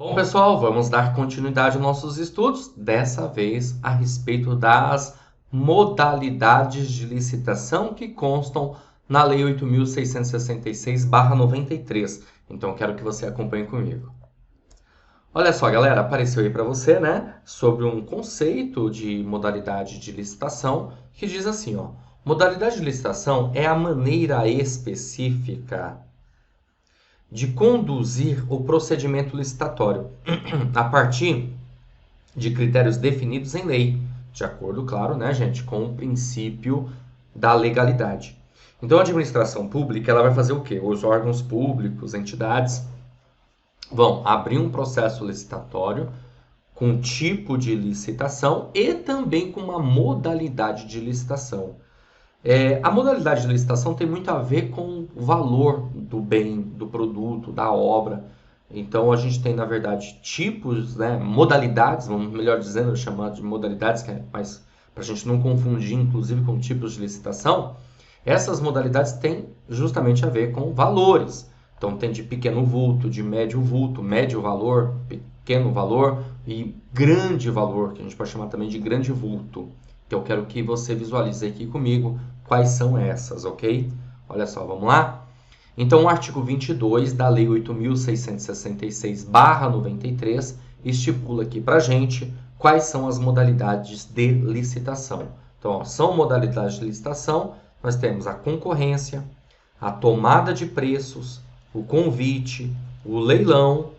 Bom, pessoal, vamos dar continuidade aos nossos estudos, dessa vez a respeito das modalidades de licitação que constam na Lei 8.666/93. Então, quero que você acompanhe comigo. Olha só, galera, apareceu aí para você, né, sobre um conceito de modalidade de licitação que diz assim, ó, modalidade de licitação é a maneira específica de conduzir o procedimento licitatório a partir de critérios definidos em lei, de acordo, claro, né, gente, com o princípio da legalidade. Então, a administração pública, ela vai fazer o quê? Os órgãos públicos, entidades, vão abrir um processo licitatório com tipo de licitação e também com uma modalidade de licitação. A modalidade de licitação tem muito a ver com o valor do bem, do produto, da obra. Então, a gente tem, na verdade, tipos, né, modalidades, vamos melhor dizendo, chamar de modalidades, que é mais para a gente não confundir, inclusive, com tipos de licitação. Essas modalidades têm justamente a ver com valores. Então, tem de pequeno vulto, de médio valor, pequeno valor e grande valor, que a gente pode chamar também de grande vulto. Então, eu quero que você visualize aqui comigo quais são essas, ok? Olha só, vamos lá? Então, o artigo 22 da Lei 8.666/93 estipula aqui para a gente quais são as modalidades de licitação. Então, ó, são modalidades de licitação, nós temos a concorrência, a tomada de preços, o convite, o leilão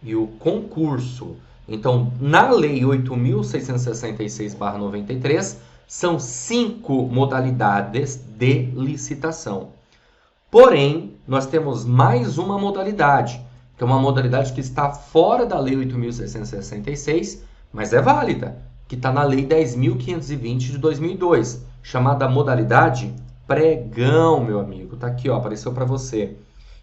e o concurso. Então, na Lei 8.666/93, são 5 modalidades de licitação. Porém, nós temos mais uma modalidade, que é uma modalidade que está fora da Lei 8.666, mas é válida, que está na Lei 10.520 de 2002, chamada modalidade pregão, meu amigo. Está aqui, ó, apareceu para você.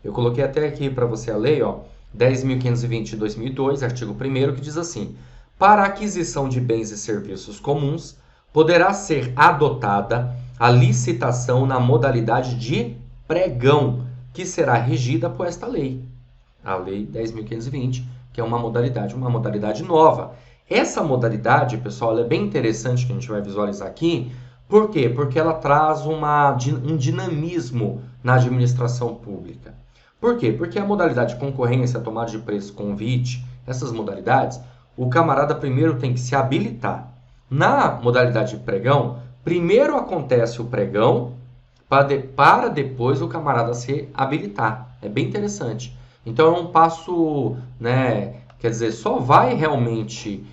Eu coloquei até aqui para você a lei, ó, 10.520 de 2002, artigo 1º, que diz assim: para a aquisição de bens e serviços comuns, poderá ser adotada a licitação na modalidade de pregão, que será regida por esta lei, a Lei 10.520, que é uma modalidade nova. Essa modalidade, pessoal, ela é bem interessante, que a gente vai visualizar aqui. Por quê? Porque ela traz um dinamismo na administração pública. Por quê? Porque a modalidade de concorrência, tomada de preço, convite, essas modalidades, o camarada primeiro tem que se habilitar. Na modalidade de pregão, primeiro acontece o pregão para depois o camarada se habilitar. É bem interessante. Então é um passo, né? Quer dizer, só vai realmente,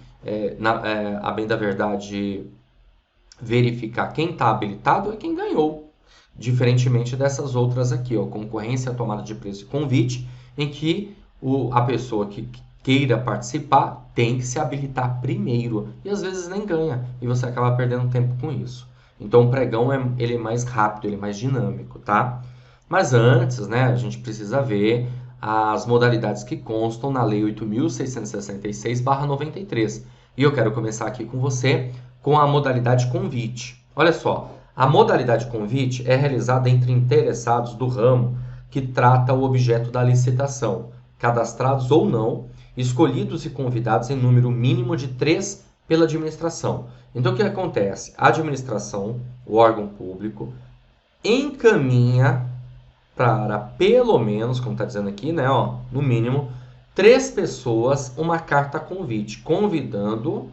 a bem da verdade, verificar quem está habilitado é quem ganhou. Diferentemente dessas outras aqui, ó, concorrência, tomada de preço e convite, em que a pessoa que queira participar tem que se habilitar primeiro e às vezes nem ganha e você acaba perdendo tempo com isso. Então o pregão ele é mais rápido, ele é mais dinâmico, tá? Mas antes, né, a gente precisa ver as modalidades que constam na Lei 8.666/93. E eu quero começar aqui com você com a modalidade convite. Olha só, a modalidade convite é realizada entre interessados do ramo que trata o objeto da licitação, cadastrados ou não, escolhidos e convidados em número mínimo de 3 pela administração. Então, o que acontece? A administração, o órgão público, encaminha para pelo menos, como está dizendo aqui, né, ó, no mínimo, 3 pessoas uma carta convite, convidando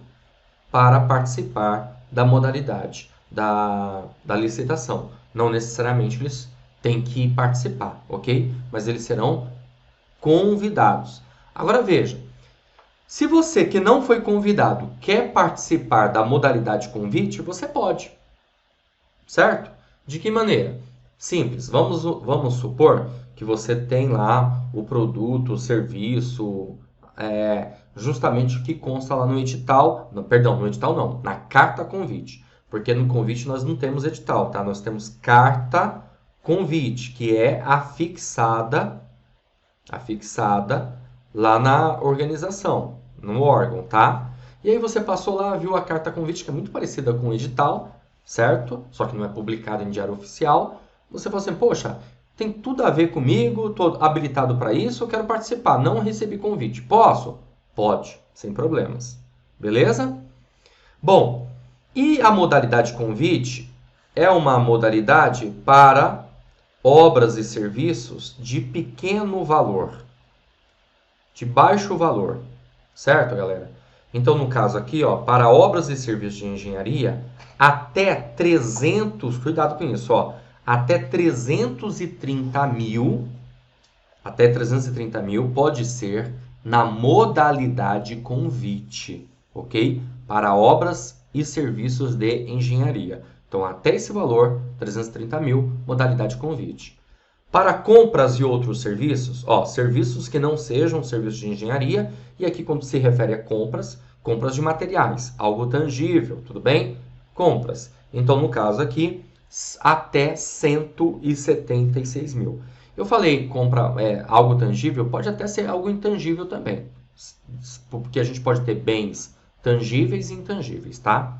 para participar da modalidade da licitação. Não necessariamente eles têm que participar, ok? Mas eles serão convidados. Agora veja, se você que não foi convidado quer participar da modalidade convite, você pode, certo? De que maneira? Simples, vamos supor que você tem lá o produto, o serviço, justamente o que consta lá no edital, no edital não, na carta convite, porque no convite nós não temos edital, tá? Nós temos carta convite, que é afixada lá na organização, no órgão, tá? E aí você passou lá, viu a carta convite, que é muito parecida com o edital, certo? Só que não é publicada em diário oficial. Você fala assim, poxa, tem tudo a ver comigo, estou habilitado para isso, eu quero participar, não recebi convite. Posso? Pode, sem problemas. Beleza? Bom, e a modalidade convite é uma modalidade para obras e serviços de pequeno valor, de baixo valor, certo, galera? Então, no caso aqui, ó, para obras e serviços de engenharia, até 300, cuidado com isso, ó, até 330 mil, pode ser na modalidade convite, ok? Para obras e serviços de engenharia. Então, até esse valor, 330 mil, modalidade convite. Para compras e outros serviços, ó, serviços que não sejam serviços de engenharia, e aqui quando se refere a compras, compras de materiais, algo tangível, tudo bem? Compras. Então, no caso aqui, até 176 mil. Eu falei compra algo tangível, pode até ser algo intangível também, porque a gente pode ter bens tangíveis e intangíveis, tá?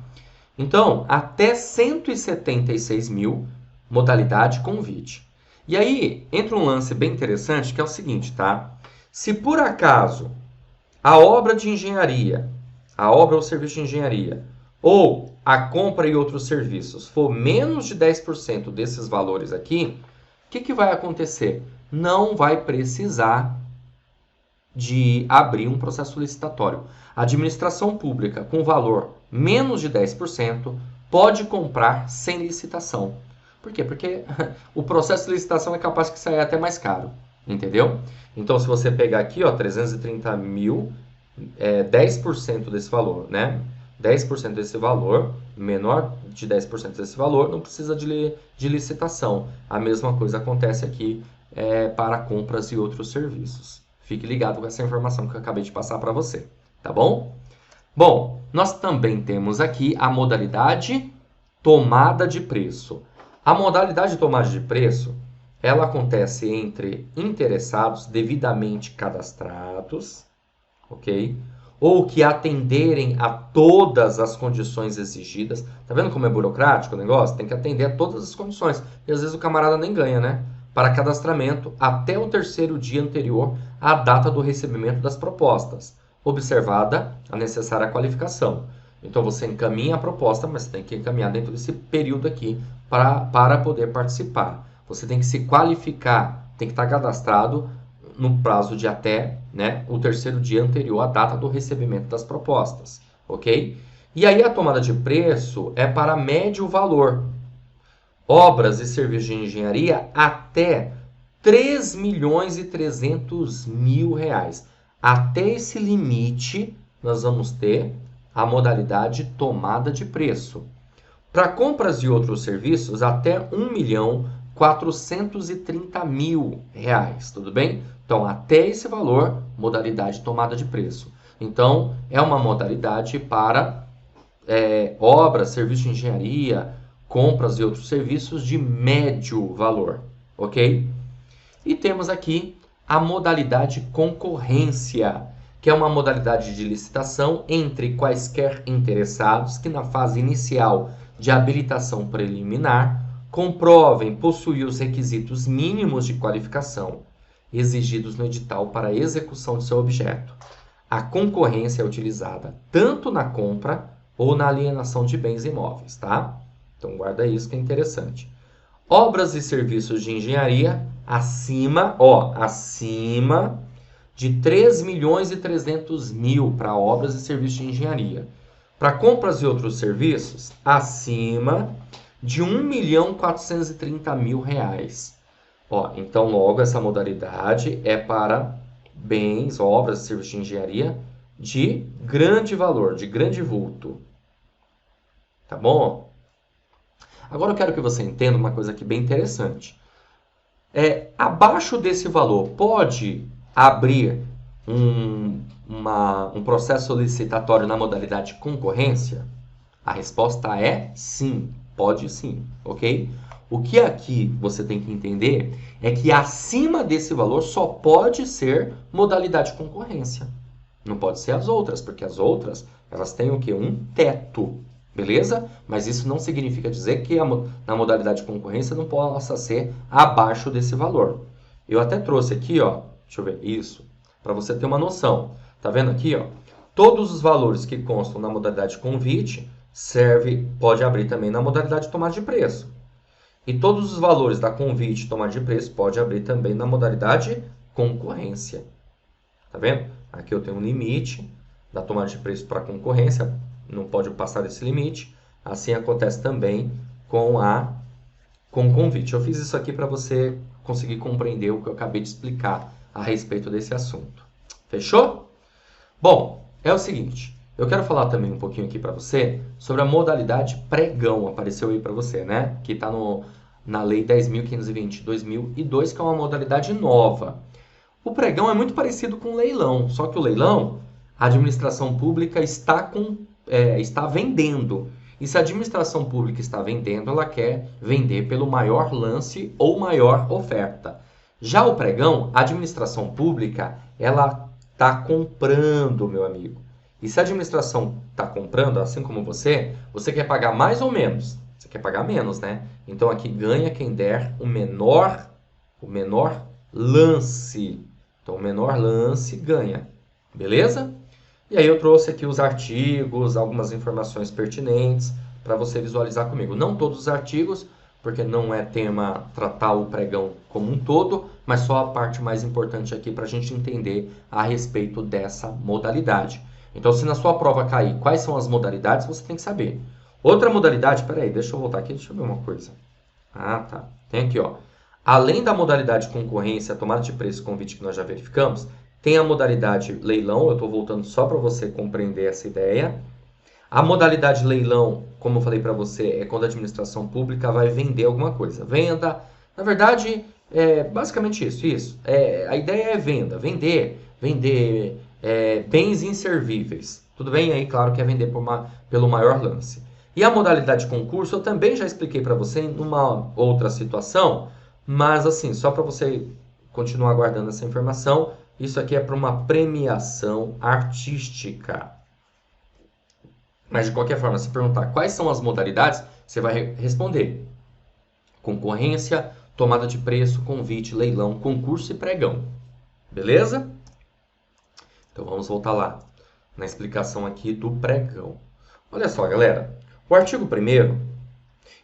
Então, até 176 mil, modalidade convite. E aí, entra um lance bem interessante, que é o seguinte, tá? Se por acaso a obra de engenharia, a obra ou serviço de engenharia, ou a compra e outros serviços for menos de 10% desses valores aqui, o que vai acontecer? Não vai precisar de abrir um processo licitatório. A administração pública com valor menos de 10% pode comprar sem licitação. Por quê? Porque o processo de licitação é capaz de sair até mais caro, entendeu? Então, se você pegar aqui, ó, 330 mil, 10% desse valor, né? 10% desse valor, menor de 10% desse valor, não precisa de licitação. A mesma coisa acontece aqui para compras e outros serviços. Fique ligado com essa informação que eu acabei de passar para você, tá bom? Bom, nós também temos aqui a modalidade tomada de preço. A modalidade de tomada de preço, ela acontece entre interessados devidamente cadastrados, ok? Ou que atenderem a todas as condições exigidas. Tá vendo como é burocrático o negócio? Tem que atender a todas as condições. E às vezes o camarada nem ganha, né? Para cadastramento até o terceiro dia anterior à data do recebimento das propostas, observada a necessária qualificação. Então você encaminha a proposta, mas você tem que encaminhar dentro desse período aqui para poder participar. Você tem que se qualificar, tem que estar cadastrado no prazo de até, né, o terceiro dia anterior à data do recebimento das propostas, ok? E aí a tomada de preço é para médio valor. Obras e serviços de engenharia até 3.300.000 reais. Até esse limite, nós vamos ter a modalidade tomada de preço. Para compras e outros serviços, até 1.430.000 reais, tudo bem? Então, até esse valor, modalidade tomada de preço. Então, é uma modalidade para obras, serviços de engenharia, compras e outros serviços de médio valor, ok? E temos aqui a modalidade concorrência, que é uma modalidade de licitação entre quaisquer interessados que na fase inicial de habilitação preliminar comprovem possuir os requisitos mínimos de qualificação exigidos no edital para a execução de seu objeto. A concorrência é utilizada tanto na compra ou na alienação de bens imóveis, tá? Então guarda isso que é interessante. Obras e serviços de engenharia acima de 3.300.000 para obras e serviços de engenharia. Para compras e outros serviços, acima de 1.430.000 reais. Então, logo, essa modalidade é para bens, obras e serviços de engenharia de grande valor, de grande vulto. Tá bom? Agora eu quero que você entenda uma coisa aqui bem interessante. Abaixo desse valor, pode abrir um processo licitatório na modalidade concorrência? A resposta é sim, pode sim, ok? O que aqui você tem que entender é que acima desse valor só pode ser modalidade concorrência. Não pode ser as outras, porque as outras elas têm o quê? Um teto, beleza? Mas isso não significa dizer que na modalidade concorrência não possa ser abaixo desse valor. Eu até trouxe aqui, ó, deixa eu ver, isso, para você ter uma noção. Tá vendo aqui, ó? Todos os valores que constam na modalidade convite pode abrir também na modalidade tomada de preço. E todos os valores da convite tomada de preço pode abrir também na modalidade concorrência. Tá vendo? Aqui eu tenho um limite da tomada de preço para concorrência, não pode passar desse limite. Assim acontece também com o convite. Eu fiz isso aqui para você conseguir compreender o que eu acabei de explicar a respeito desse assunto. Fechou? Bom, é o seguinte, eu quero falar também um pouquinho aqui para você sobre a modalidade pregão, apareceu aí para você, né? Que está na Lei 10.520/2002, que é uma modalidade nova. O pregão é muito parecido com o leilão, só que o leilão, a administração pública está vendendo. E se a administração pública está vendendo, ela quer vender pelo maior lance ou maior oferta. Já o pregão, a administração pública, ela está comprando, meu amigo. E se a administração está comprando, assim como você quer pagar mais ou menos? Você quer pagar menos, né? Então aqui ganha quem der o menor lance. Então o menor lance ganha. Beleza? E aí eu trouxe aqui os artigos, algumas informações pertinentes para você visualizar comigo. Não todos os artigos, porque não é tema tratar o pregão como um todo, mas só a parte mais importante aqui para a gente entender a respeito dessa modalidade. Então, se na sua prova cair quais são as modalidades, você tem que saber. Outra modalidade, peraí, deixa eu voltar aqui, deixa eu ver uma coisa. Ah, tá. Tem aqui, ó. Além da modalidade concorrência, tomada de preço e convite que nós já verificamos, tem a modalidade leilão, eu estou voltando só para você compreender essa ideia. A modalidade leilão, como eu falei para você, é quando a administração pública vai vender alguma coisa. Venda, na verdade, é basicamente isso. A ideia é vender bens inservíveis. Tudo bem? Aí, claro que é vender pelo maior lance. E a modalidade concurso, eu também já expliquei para você em uma outra situação, mas assim, só para você continuar guardando essa informação, isso aqui é para uma premiação artística. Mas de qualquer forma, se perguntar quais são as modalidades, você vai responder: concorrência, tomada de preço, convite, leilão, concurso e pregão. Beleza? Então vamos voltar lá na explicação aqui do pregão. Olha só, galera. O artigo 1º,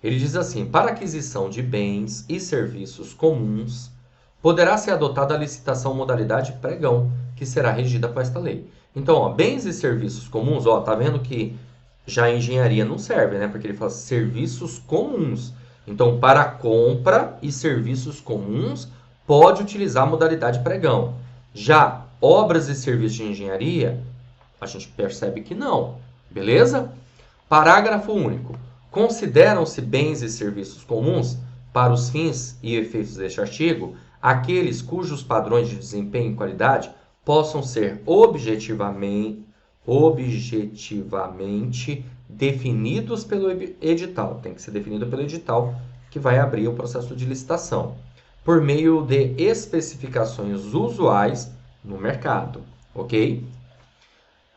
ele diz assim: para aquisição de bens e serviços comuns, poderá ser adotada a licitação modalidade pregão, que será regida por esta lei. Então, ó, bens e serviços comuns, ó, tá vendo que já a engenharia não serve, né? Porque ele fala serviços comuns. Então, para compra e serviços comuns, pode utilizar a modalidade pregão. Já obras e serviços de engenharia, a gente percebe que não. Beleza? Parágrafo único. Consideram-se bens e serviços comuns, para os fins e efeitos deste artigo, aqueles cujos padrões de desempenho e qualidade possam ser objetivamente definidos pelo edital. Tem que ser definido pelo edital que vai abrir o processo de licitação, por meio de especificações usuais no mercado. Ok?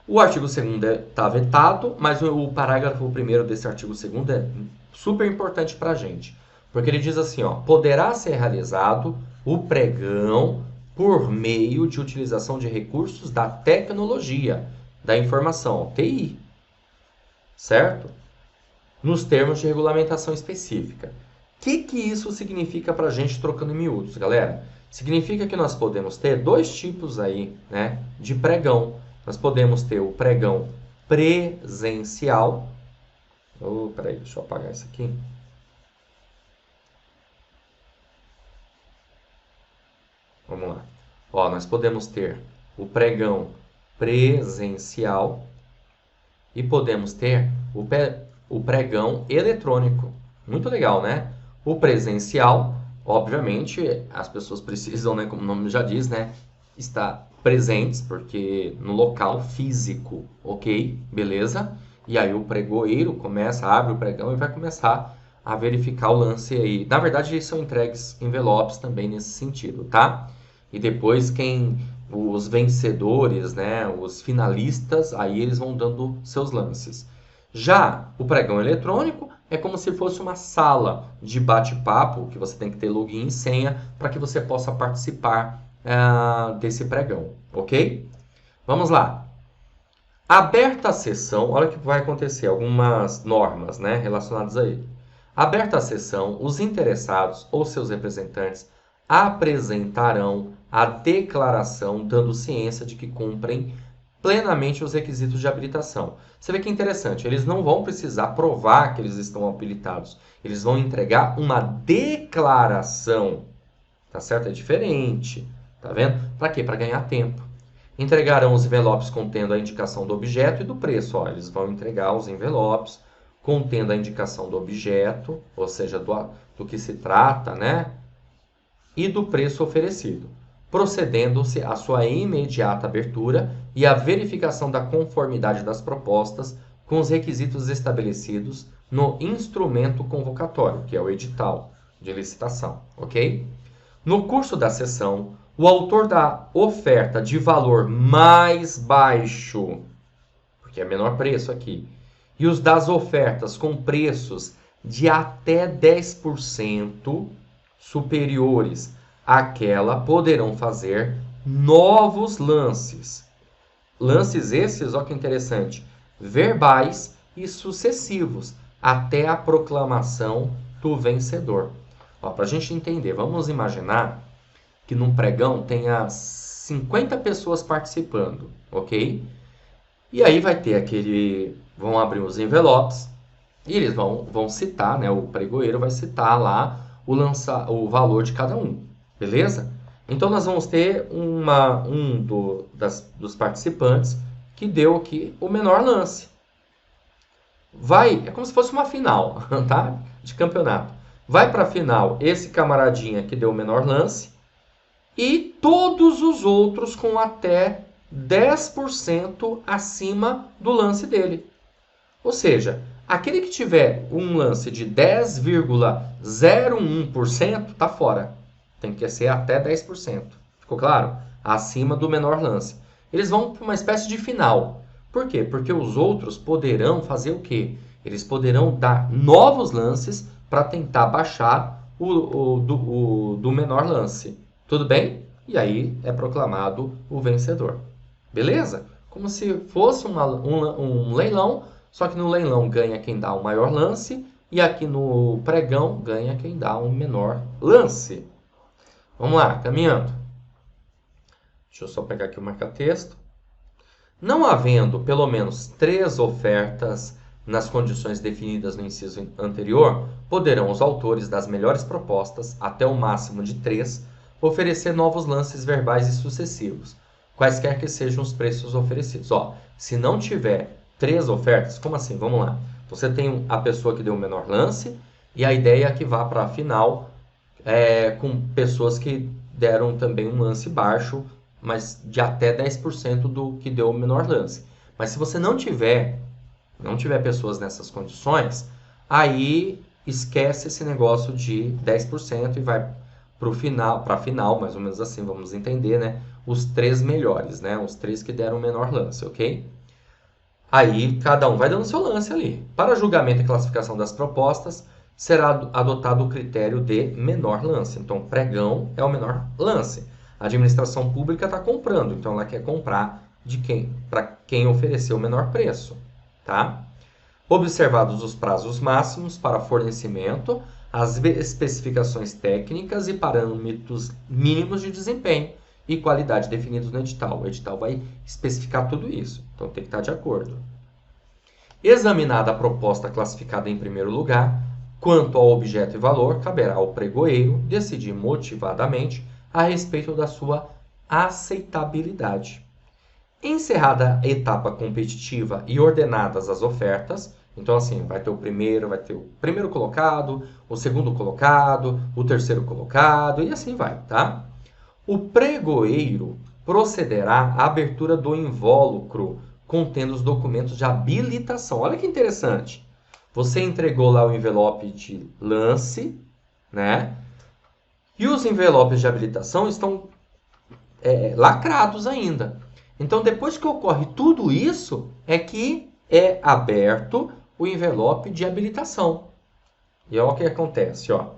O artigo 2º está vetado, mas o parágrafo 1º desse artigo 2º é super importante para a gente. Porque ele diz assim, ó, poderá ser realizado o pregão por meio de utilização de recursos da tecnologia, da informação, TI, certo? Nos termos de regulamentação específica. O que isso significa para a gente trocando em miúdos, galera? Significa que nós podemos ter dois tipos aí, né, de pregão. Nós podemos ter o pregão presencial. Peraí, deixa eu apagar isso aqui. Vamos lá. Ó, nós podemos ter o pregão presencial e podemos ter o pregão eletrônico. Muito legal, né? O presencial, obviamente, as pessoas precisam, né, como o nome já diz, né, estar presentes, porque no local físico, ok? Beleza? E aí o pregoeiro abre o pregão e vai começar a verificar o lance aí. Na verdade, são entregues envelopes também nesse sentido, tá? E depois os vencedores, né, os finalistas, aí eles vão dando seus lances. Já o pregão eletrônico é como se fosse uma sala de bate-papo, que você tem que ter login e senha para que você possa participar desse pregão, ok? Vamos lá. Aberta a sessão, olha o que vai acontecer, algumas normas, né, relacionadas a ele. Aberta a sessão, os interessados ou seus representantes apresentarão a declaração dando ciência de que cumprem plenamente os requisitos de habilitação. Você vê que é interessante, eles não vão precisar provar que eles estão habilitados, eles vão entregar uma declaração, tá certo? É diferente, tá vendo? Para quê? Para ganhar tempo. Entregarão os envelopes contendo a indicação do objeto e do preço. Ó, eles vão entregar os envelopes contendo a indicação do objeto, ou seja, do que se trata, né? E do preço oferecido, procedendo-se à sua imediata abertura e à verificação da conformidade das propostas com os requisitos estabelecidos no instrumento convocatório, que é o edital de licitação, ok? No curso da sessão, o autor da oferta de valor mais baixo, porque é menor preço aqui, e os das ofertas com preços de até 10% superiores àquela poderão fazer novos lances. Lances esses, olha que interessante, verbais e sucessivos, até a proclamação do vencedor. Para a gente entender, vamos imaginar que num pregão tenha 50 pessoas participando, ok? E aí vai ter vão abrir os envelopes e eles vão citar, né? O pregoeiro vai citar lá o valor de cada um, beleza? Então nós vamos ter dos participantes que deu aqui o menor lance. É como se fosse uma final, tá? De campeonato. Vai para a final esse camaradinha que deu o menor lance e todos os outros com até 10% acima do lance dele. Ou seja, aquele que tiver um lance de 10,01% está fora. Tem que ser até 10%. Ficou claro? Acima do menor lance. Eles vão para uma espécie de final. Por quê? Porque os outros poderão fazer o quê? Eles poderão dar novos lances para tentar baixar do menor lance. Tudo bem? E aí é proclamado o vencedor. Beleza? Como se fosse um leilão, só que no leilão ganha quem dá o maior lance e aqui no pregão ganha quem dá o menor lance. Vamos lá, caminhando. Deixa eu só pegar aqui o marca-texto. Não havendo pelo menos 3 ofertas nas condições definidas no inciso anterior, poderão os autores das melhores propostas, até o máximo de 3, oferecer novos lances verbais e sucessivos, quaisquer que sejam os preços oferecidos. Se não tiver 3 ofertas, como assim? Vamos lá. Você tem a pessoa que deu o menor lance e a ideia é que vá para a final com pessoas que deram também um lance baixo, mas de até 10% do que deu o menor lance. Mas se você não tiver pessoas nessas condições, aí esquece esse negócio de 10% e vai para a final, mais ou menos assim, vamos entender, né? Os 3 melhores, né? Os 3 que deram o menor lance, ok? Aí cada um vai dando seu lance ali. Para julgamento e classificação das propostas, será adotado o critério de menor lance. Então, pregão é o menor lance. A administração pública está comprando, então ela quer comprar para quem ofereceu o menor preço, tá? Observados os prazos máximos para fornecimento, as especificações técnicas e parâmetros mínimos de desempenho e qualidade definidos no edital. O edital vai especificar tudo isso, então tem que estar de acordo. Examinada a proposta classificada em primeiro lugar, quanto ao objeto e valor, caberá ao pregoeiro decidir motivadamente a respeito da sua aceitabilidade. Encerrada a etapa competitiva e ordenadas as ofertas, então assim, vai ter o primeiro colocado, o segundo colocado, o terceiro colocado e assim vai, tá? O pregoeiro procederá à abertura do invólucro contendo os documentos de habilitação. Olha que interessante. Você entregou lá o envelope de lance, né? E os envelopes de habilitação estão lacrados ainda. Então, depois que ocorre tudo isso, é que é aberto o envelope de habilitação. E olha o que acontece, ó.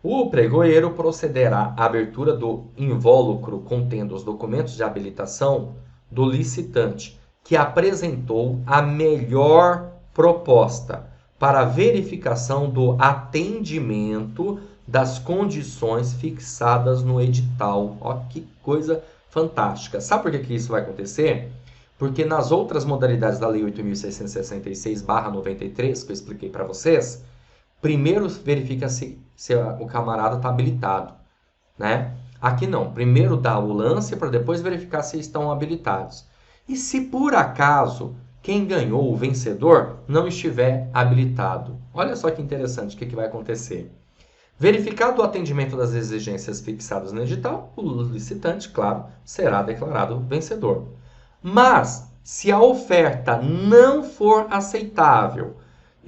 O pregoeiro procederá à abertura do invólucro contendo os documentos de habilitação do licitante que apresentou a melhor proposta para verificação do atendimento das condições fixadas no edital. Ó, que coisa fantástica. Sabe por que isso vai acontecer? Porque nas outras modalidades da Lei 8.666/93, que eu expliquei para vocês, primeiro verifica se o camarada está habilitado, né? Aqui não. Primeiro dá o lance para depois verificar se estão habilitados. E se por acaso quem ganhou, o vencedor, não estiver habilitado? Olha só que interessante o que vai acontecer. Verificado o atendimento das exigências fixadas no edital, o licitante, claro, será declarado vencedor. Mas, se a oferta não for aceitável,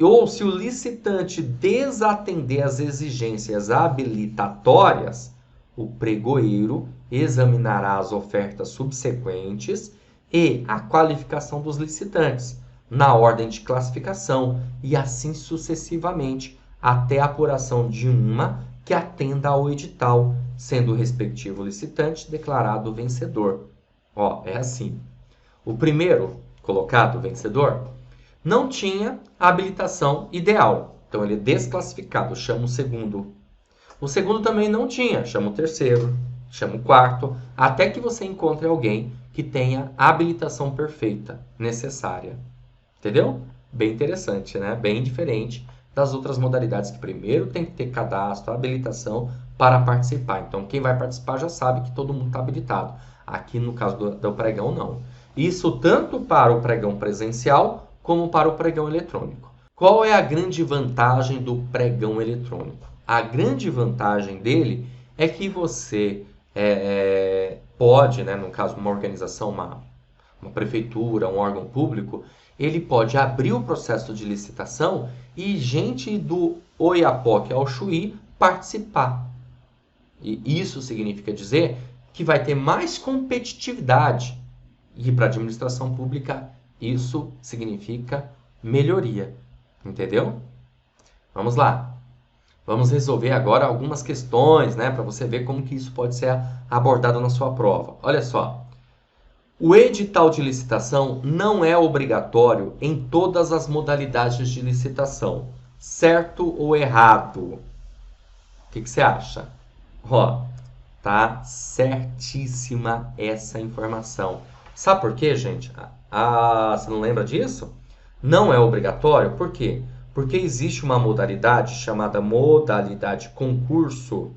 ou se o licitante desatender as exigências habilitatórias, o pregoeiro examinará as ofertas subsequentes e a qualificação dos licitantes, na ordem de classificação, e assim sucessivamente, até a apuração de uma que atenda ao edital, sendo o respectivo licitante declarado vencedor. Ó, é assim. O primeiro colocado, vencedor, não tinha a habilitação ideal. Então, ele é desclassificado, chama o segundo. O segundo também não tinha, chama o terceiro, chama o quarto, até que você encontre alguém que tenha a habilitação perfeita, necessária. Entendeu? Bem interessante, né? Bem diferente das outras modalidades, que primeiro tem que ter cadastro, habilitação para participar. Então, quem vai participar já sabe que todo mundo está habilitado. Aqui, no caso do pregão, não. Isso tanto para o pregão presencial, como para o pregão eletrônico. Qual é a grande vantagem do pregão eletrônico? A grande vantagem dele é que você pode, né, no caso, uma organização, uma prefeitura, um órgão público, ele pode abrir o processo de licitação e gente do Oiapoque ao Chuí participar. E isso significa dizer que vai ter mais competitividade. E para a administração pública, isso significa melhoria. Entendeu? Vamos lá. Vamos resolver agora algumas questões, né, para você ver como que isso pode ser abordado na sua prova. Olha só. O edital de licitação não é obrigatório em todas as modalidades de licitação. Certo ou errado? O que você acha? Ó, tá certíssima essa informação. Sabe por quê, gente? Você não lembra disso? Não é obrigatório, por quê? Porque existe uma modalidade chamada modalidade concurso.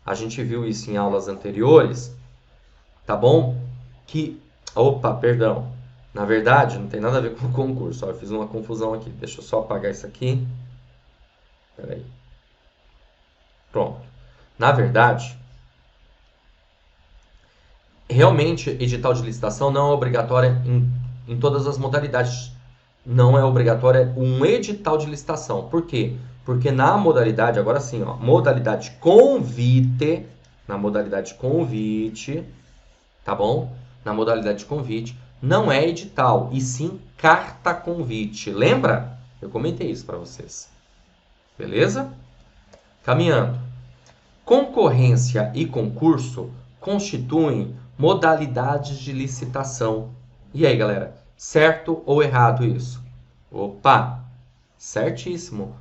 A gente viu isso em aulas anteriores, tá bom? Opa, perdão. Na verdade, não tem nada a ver com o concurso. Ó, eu fiz uma confusão aqui. Deixa eu só apagar isso aqui. Espera aí. Pronto. Na verdade, realmente, edital de licitação não é obrigatório em todas as modalidades. Não é obrigatório um edital de licitação. Por quê? Porque na modalidade, agora sim, ó, modalidade convite, na modalidade convite, tá bom? Na modalidade convite, não é edital, e sim carta convite. Lembra? Eu comentei isso para vocês. Beleza? Caminhando. Concorrência e concurso constituem modalidades de licitação. E aí, galera? Certo ou errado isso? Opa! Certíssimo.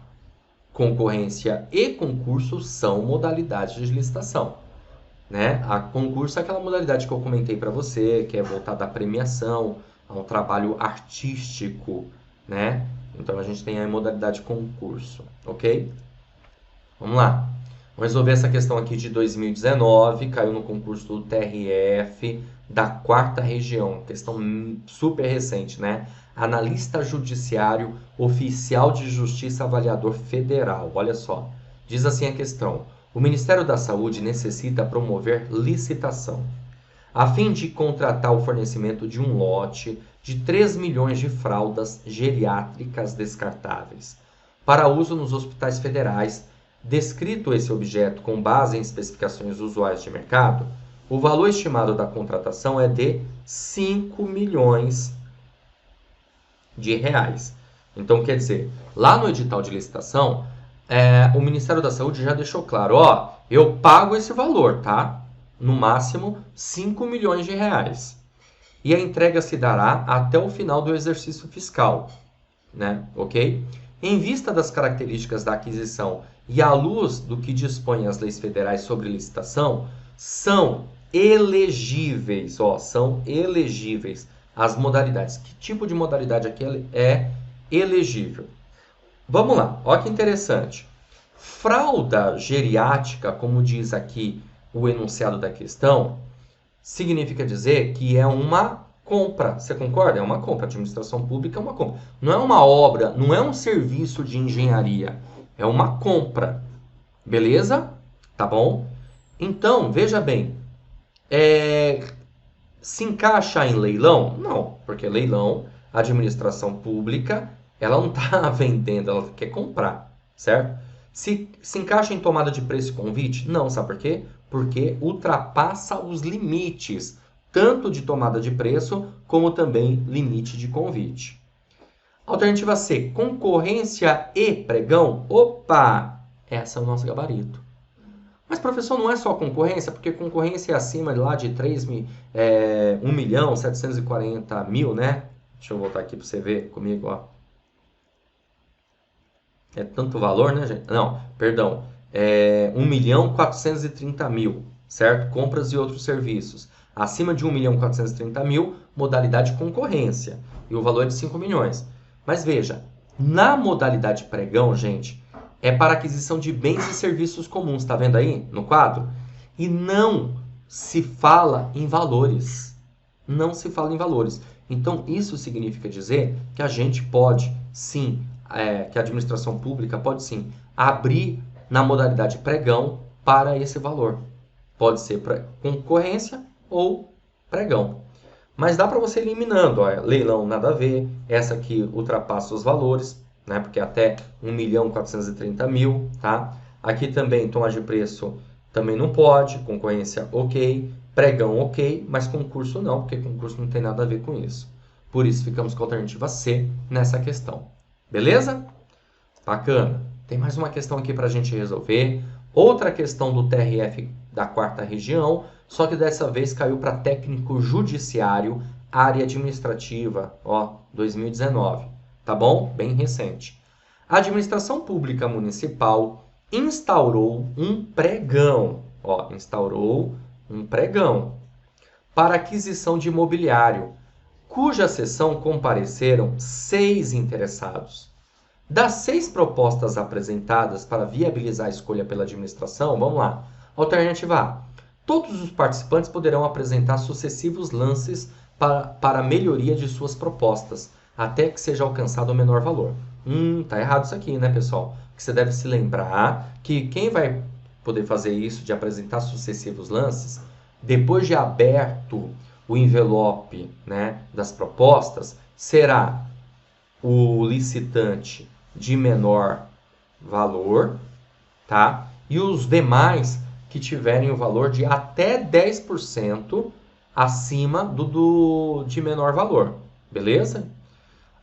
Concorrência e concurso são modalidades de licitação. Né? A concurso é aquela modalidade que eu comentei para você, que é voltada à premiação, a um trabalho artístico, né? Então a gente tem a modalidade concurso, ok? Vamos lá. Vamos resolver essa questão aqui de 2019, caiu no concurso do TRF da 4ª região, questão super recente, né? Analista judiciário, oficial de justiça, avaliador federal. Olha só, diz assim a questão: o Ministério da Saúde necessita promover licitação, a fim de contratar o fornecimento de um lote de 3 milhões de fraldas geriátricas descartáveis para uso nos hospitais federais. Descrito esse objeto com base em especificações usuais de mercado, o valor estimado da contratação é de 5 milhões de reais. Então, quer dizer, lá no edital de licitação, o Ministério da Saúde já deixou claro, ó, eu pago esse valor, tá? No máximo 5 milhões de reais. e a entrega se dará até o final do exercício fiscal, né? Ok? Em vista das características da aquisição e à luz do que dispõem as leis federais sobre licitação, são elegíveis, ó, são elegíveis as modalidades. Que tipo de modalidade aqui é elegível? Vamos lá, olha que interessante. Fralda geriátrica, como diz aqui o enunciado da questão, significa dizer que é uma compra. Você concorda? É uma compra. A administração pública é uma compra. Não é uma obra, não é um serviço de engenharia. É uma compra. Beleza? Tá bom? Então, veja bem. Se encaixa em leilão? Não, porque leilão, a administração pública, ela não está vendendo, ela quer comprar, certo? Se encaixa em tomada de preço e convite? Não, sabe por quê? Porque ultrapassa os limites, tanto de tomada de preço, como também limite de convite. Alternativa C, concorrência e pregão? Opa, essa é o nosso gabarito. Mas, professor, não é só concorrência, porque concorrência é acima lá de 1.740.000, né? Deixa eu voltar aqui para você ver comigo, ó. É tanto valor, né, gente? Não, perdão. 1.430.000, certo? Compras e outros serviços. Acima de 1.430.000, modalidade concorrência. E o valor é de 5 milhões. Mas veja, na modalidade pregão, gente, é para aquisição de bens e serviços comuns. Está vendo aí no quadro? E não se fala em valores. Não se fala em valores. Então, isso significa dizer que a gente pode, sim, que a administração pública pode, sim, abrir na modalidade pregão para esse valor. Pode ser concorrência ou pregão. Mas dá para você ir eliminando. Ó, leilão nada a ver. Essa aqui ultrapassa os valores, né? Porque até 1.430.000, tá? Aqui também tomada de preço também não pode. Concorrência ok. Pregão ok. Mas concurso não, porque concurso não tem nada a ver com isso. Por isso ficamos com a alternativa C nessa questão. Beleza? Bacana. Tem mais uma questão aqui para a gente resolver. Outra questão do TRF da 4ª região, só que dessa vez caiu para técnico judiciário, área administrativa, ó, 2019. Tá bom? Bem recente. A administração pública municipal instaurou um pregão, ó, instaurou um pregão para aquisição de imobiliário, cuja sessão compareceram 6 interessados. Das 6 propostas apresentadas para viabilizar a escolha pela administração, vamos lá. Alternativa A. Todos os participantes poderão apresentar sucessivos lances para melhoria de suas propostas, até que seja alcançado o menor valor. Tá errado isso aqui, né, pessoal? Porque você deve se lembrar que quem vai poder fazer isso, de apresentar sucessivos lances, depois de aberto o envelope, né, das propostas, será o licitante de menor valor, tá? E os demais que tiverem o valor de até 10% acima de menor valor, beleza?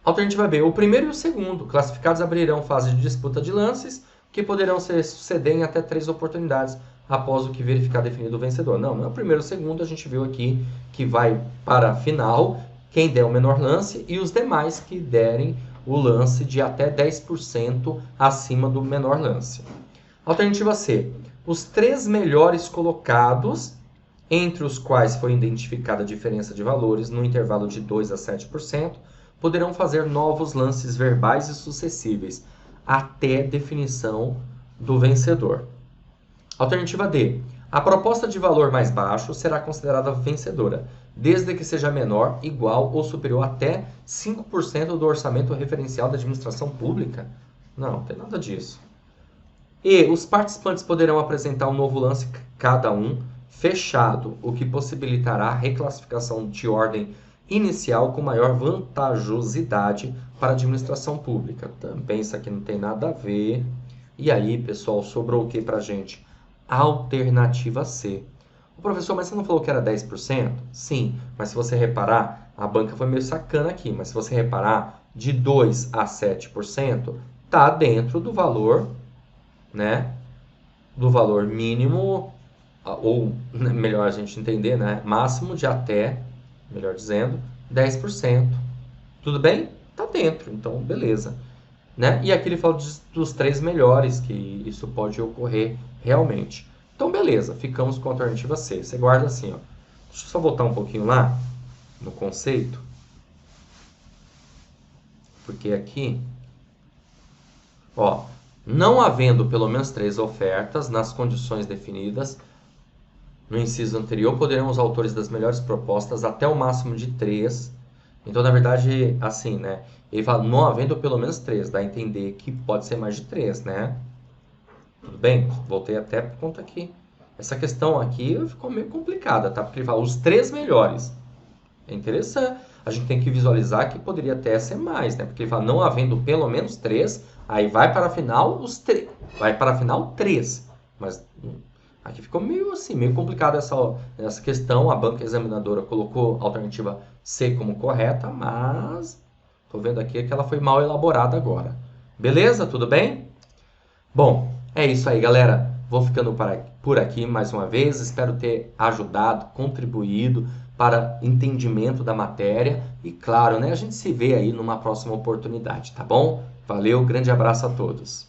Alternativa B, o primeiro e o segundo classificados abrirão fase de disputa de lances, que poderão se suceder em até 3 oportunidades após o que verificar definido o vencedor. Não é o primeiro e o segundo, a gente viu aqui que vai para a final quem der o menor lance e os demais que derem o lance de até 10% acima do menor lance. Alternativa C. Os 3 melhores colocados, entre os quais foi identificada a diferença de valores no intervalo de 2 a 7%, poderão fazer novos lances verbais e sucessíveis, até definição do vencedor. Alternativa D. A proposta de valor mais baixo será considerada vencedora, desde que seja menor, igual ou superior até 5% do orçamento referencial da administração pública. Não tem nada disso. E os participantes poderão apresentar um novo lance cada um, fechado, o que possibilitará a reclassificação de ordem inicial com maior vantajosidade para a administração pública. Também isso aqui não tem nada a ver. E aí, pessoal, sobrou o que para a gente? Alternativa C. O professor, mas você não falou que era 10%? Sim, mas se você reparar, a banca foi meio sacana aqui, mas se você reparar, de 2 a 7% está dentro do valor, né? Do valor mínimo, ou melhor a gente entender, né? Máximo de até melhor dizendo, 10%. Tudo bem? Tá dentro, então beleza. Né? E aqui ele fala dos 3 melhores, que isso pode ocorrer realmente. Então beleza, ficamos com a alternativa C. Você guarda assim, ó. Deixa eu só voltar um pouquinho lá no conceito. Porque aqui, ó, não havendo pelo menos 3 ofertas nas condições definidas no inciso anterior, poderão os autores das melhores propostas até o máximo de 3. Então, na verdade, assim, né? Ele fala, não havendo pelo menos 3, dá a entender que pode ser mais de 3, né? Tudo bem? Voltei até por conta aqui. Essa questão aqui ficou meio complicada, tá? Porque ele fala os 3 melhores. É interessante. A gente tem que visualizar que poderia até ser mais, né? Porque ele fala, não havendo pelo menos 3, aí vai para a final os 3. Vai para a final 3. Mas aqui ficou meio assim, meio complicado essa questão. A banca examinadora colocou a alternativa C como correta, mas tô vendo aqui que ela foi mal elaborada agora. Beleza? Tudo bem? Bom, é isso aí, galera. Vou ficando por aqui mais uma vez. Espero ter ajudado, contribuído para entendimento da matéria. E claro, né, a gente se vê aí numa próxima oportunidade, tá bom? Valeu, grande abraço a todos.